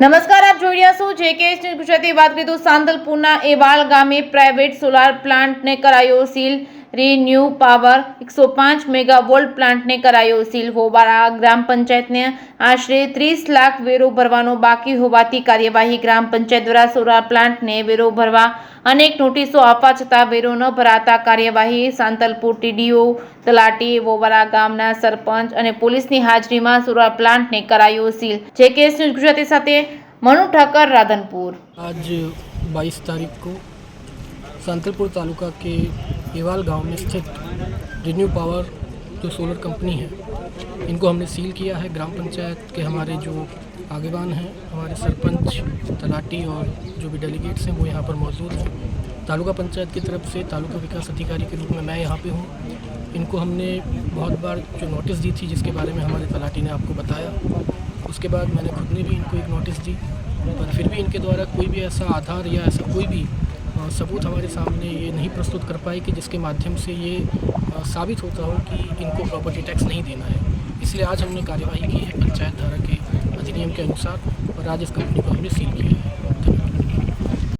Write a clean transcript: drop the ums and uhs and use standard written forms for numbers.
નમસ્કાર, આપ જોઈ રહ્યા છો JK ન્યૂઝ ગુજરાતી. વાત કરીએ તો સાંતલપુરના એવાળ ગામે પ્રાઇવેટ સોલાર પ્લાન્ટને કરાયો સીલ. રિન્યુ પાવર 105 મેગાવોલ્ટ પ્લાન્ટને કરાયો સીલ. વોબારા ગ્રામ પંચાયતને આશરે 30 લાખ વેરો ભરવાનો બાકી હોવાથી કાર્યવાહી. ગ્રામ પંચાયત દ્વારા સોલાર પ્લાન્ટને વેરો ભરવા અનેક નોટિસો આપવા છતાં વેરો ન ભરાતા કાર્યવાહી. સાંતલપુર TDO, તલાટી, વોબારા ગામના સરપંચ અને પોલીસની હાજરીમાં સોલાર પ્લાન્ટને કરાયો સીલ. JK ન્યૂઝ ગુજરાતી સાથે मनु ठाकर, राधनपुर। आज 22 तारीख को सांतलपुर तालुका के एवाल गांव में स्थित रिन्यू पावर जो सोलर कंपनी है, इनको हमने सील किया है। ग्राम पंचायत के हमारे जो आगेवान हैं, हमारे सरपंच, तलाटी और जो भी डेलीगेट्स हैं वो यहाँ पर मौजूद हैं। तालुका पंचायत की तरफ से तालुका विकास अधिकारी के रूप में मैं यहाँ पे हूँ। इनको हमने बहुत बार जो नोटिस दी थी, जिसके बारे में हमारे तलाटी ने आपको बताया, उसके बाद मैंने खुद ने भी इनको एक नोटिस दी, पर फिर भी इनके द्वारा कोई भी ऐसा आधार या ऐसा कोई भी सबूत हमारे सामने ये नहीं प्रस्तुत कर पाए कि जिसके माध्यम से ये साबित होता हो कि इनको प्रॉपर्टी टैक्स नहीं देना है। इसलिए आज हमने कार्यवाही की है पंचायत धारा के अधिनियम के अनुसार, और आज इस कंपनी को हमने सील किया है।